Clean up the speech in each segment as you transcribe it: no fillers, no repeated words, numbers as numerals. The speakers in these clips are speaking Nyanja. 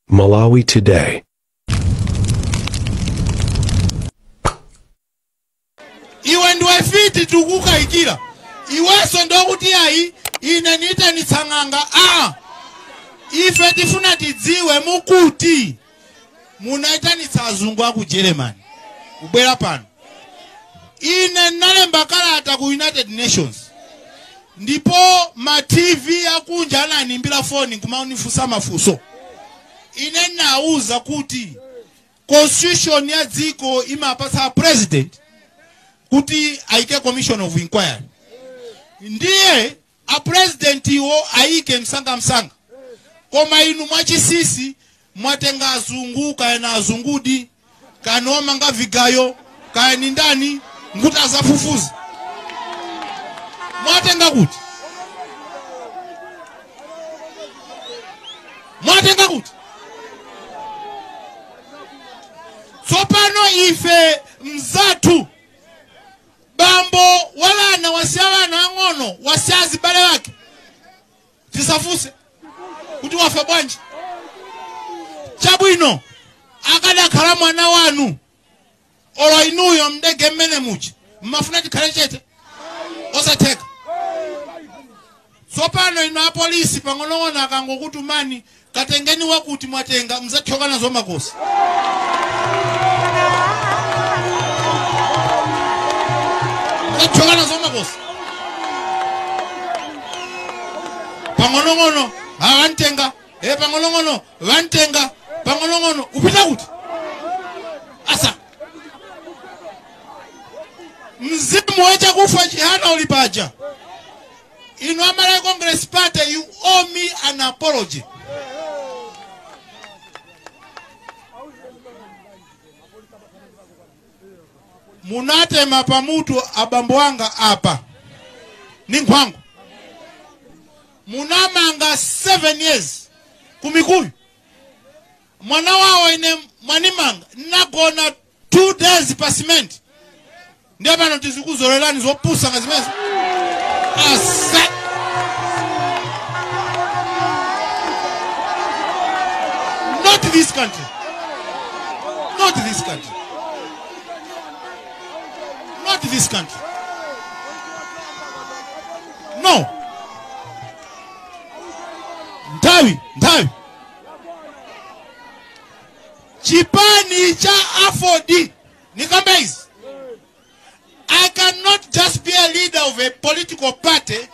Malawi Today. Iwe ndiwe fiti tukukaikira. Iweso ndo kuti ayi ine nita nitsanganga ife tifuna tidziwe mukuti munaita nitsazungu aku Germany ubwera pano. Ine nalemba kalata ku United Nations ndipo ma TV akunja ananimbira phone kumaunifusa mafuso. Ine nauza kuti constitution ya dziko imapasa president kuti aike commission of inquiry. Ndiye a president iwo aike msanga koma inu mwachisisi mwatenga azungu kaya azungudi kanoma nga vigayo kaya nindani nguta zafufuzi mwatenga kuti sopano ife mzatu bambo walana wasiawana angono wasiazi bale wake tisafuse kuti wafe bwanji chabwino akada khala mwana wanu olo inuyo mdege mmene muchi mmafuna tikhale chete osateka sopano ino apolisi pang'onong'ono akangokutumani katengeni wakuti mwatenga mzathoka nazo makosi. Mzathoka nazo makosi pang'onong'ono awantenga pang'onong'ono wantenga pang'onong'ono upita kuti asa mzimu wacha kufa jihana ulipaja. In Amara Congress Party, you owe me an apology. Munate mapamutu abamboanga apa. Ningwangu. Munamanga 7 years. Kumikuyu. Mwana wao ine mwanimanga. Nagona 2 days pa cement. Ndiaba notizuku zorelani zopusa ngazimeza. Not this country. Not this country. Not this country. No. Ntawi. Chipani cha afodi. Nikambeizi. I cannot just be a leader of a political party.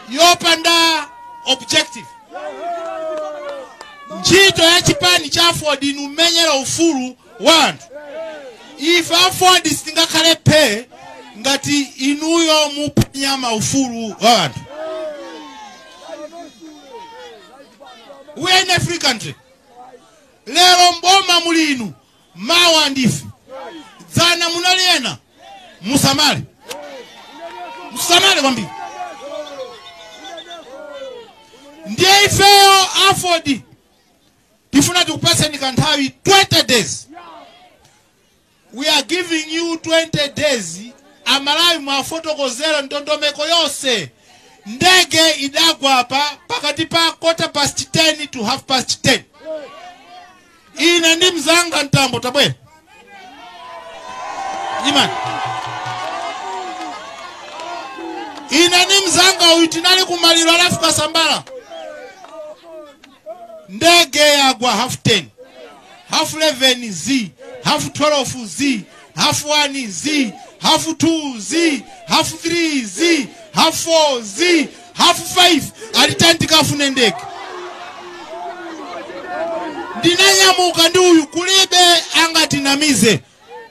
Yopanda objective. Njito ya chipani cha Ford inumenyera ufuru wantu. If Ford stingakale pe ngati inuyo mupanyama ufuru wantu. We are in a free country. Lero mboma mulinu mawa ndifi. Zana munaliena Musamale kwambi. Ndiye ifeyo afodi tifuna tukupase nikanthawi 20 days. We are giving you 20 days. Amalawi mwafotokozera ndondomeko yose. Ndege idagwa hapa pakati pa 10:15 to 10:30. Ine ndi mzanga ntambo tabwe Imani ina ni mzanga uitinali kumaliro alafu kasambala. Ndege yagwa 10:30, 11:00 12:00 1:00 2:00 3:00 4:00 5:00 alitandika afune ndege. Ndinanyamuka ndi uyu kulibe angatinamize.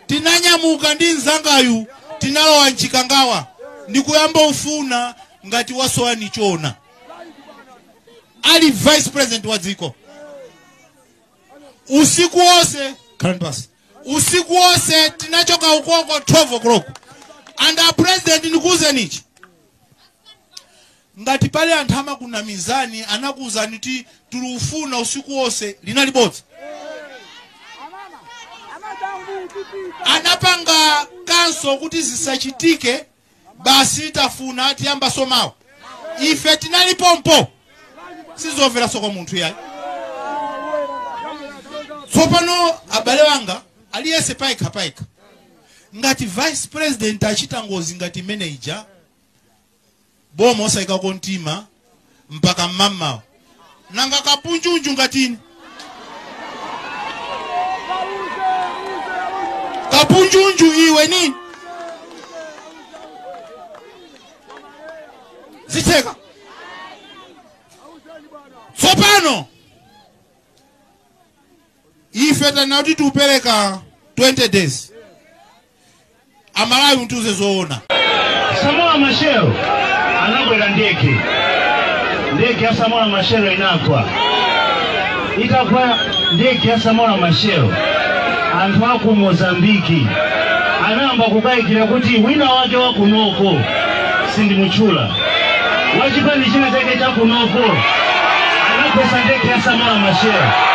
Tinanyamuka ndi nzangayu tinalowa nchikangawa. Ndikuyamba ufuna ngati wasowani chona. Ali vice president wa dziko. Usiku wose tinachoka ukoko 12 o'clock. And our president nikuze nichi. Ngati pale antama kuna mizani anakuza niti tulufuna usiku wose linalibodza. Anapanga kanso kuti zisachitike basi tafuna ati amba somawo. Ife tinali pompo sizovera soko muntu yayi. Tsopano abale wanga aliyese paika ngati vice president achita ngozi ngati manager bomo osaika kontima mpaka mama nanga kapunjunju ngatini kapunjunju iwe nini ziteka tsopano ifeta nauti tupeleka 20 days amalawi mtuze zoona Samoa Machel anabwera ndege ya Samoa Machel inakwa itakwa ndege ya Samoa Machel anthu aku Mozambiki anamba kukayikira kuti wina wake wa kunoko sindimuchula wachipani china chake cha kunoko anakwesa ndege ya Samoa Machel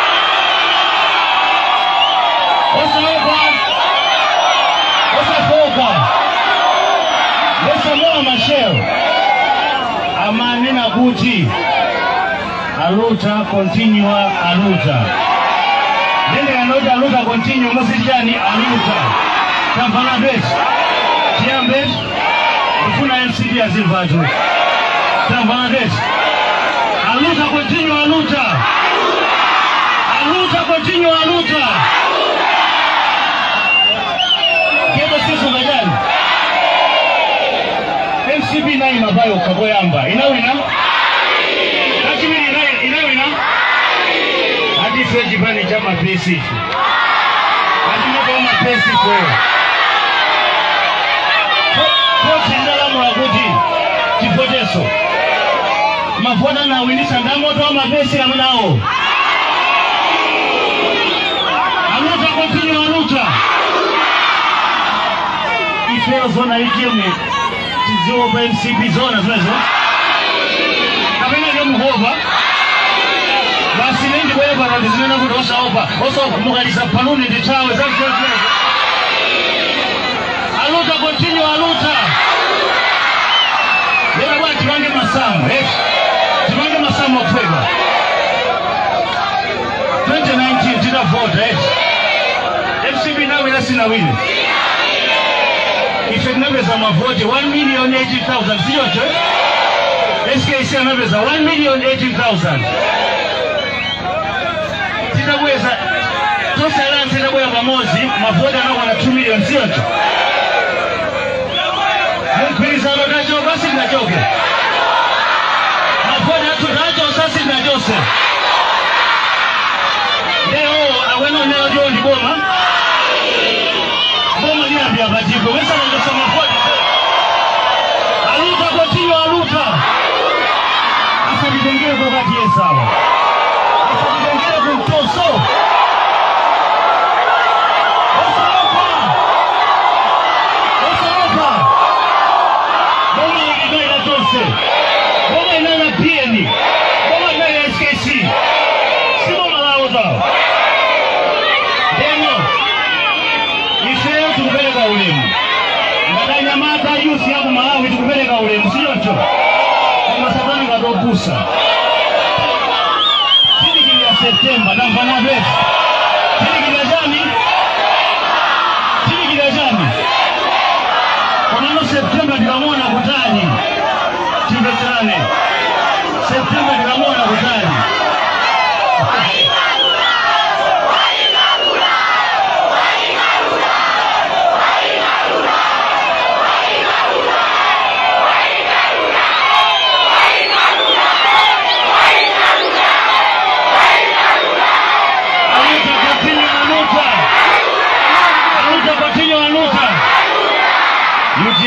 Samoa Machel amanena kuti aluta continua aluta nende anota aluta continue mosijani aluta kampana bes tiambe kufuna MCD azivatu kampana bes aluta continue aluta continue aluta kebo sisi ngajani MCB na imabayo kaboyamba inawina lakini inawina hadi seji bani chama pesi hadi mko mapesi kwa ndala mwakuti tipoteso mafuata na winisa ndamo to mapesi amunao aluta continue aluta ifeo zona ikimu tiziwa pa MCB zona zwezo kapena ndio mhova basi nindi wewe na ndizina kuti osa kumukalisa paluni ndichawe zacho aluta continue aluta leo bwana timange masamu timange masamu ofega 2019 tita vote MCB nawe nasina wile ife nabeza mavoti 1,080,000 siyo cho SKC nabeza 1,080,000 titaweza tosala titaboya pamozi mavoti anakuwa na 2 million siyo cho mkwiliza lokacho basi nachoke mavoti hatu nacho sasi najose leo aweno neo jo ndiboma Boma ni ambia bajibu wesa ndio sema kwani aluta continue aluta asa bidengere kwa kati sawa asa bidengere kwa mtoso osa boma ni ina tose boma ina na PN boma ina na SKC sio malao zao tukupeleka ulemu ndadanya mata yusi hapo Malawi tukupeleka ulemu sio cho kama sabani kadopusa kili ya Septemba na mfana besi kili ya jani kwa Septemba tukamwona kutani timbetane Septemba tukamwona kutani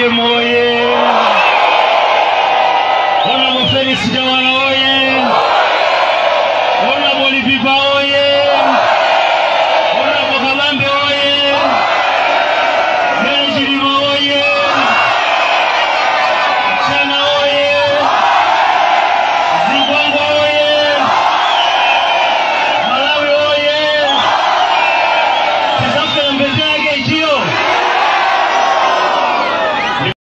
Moye ona mo Felix Jawara oye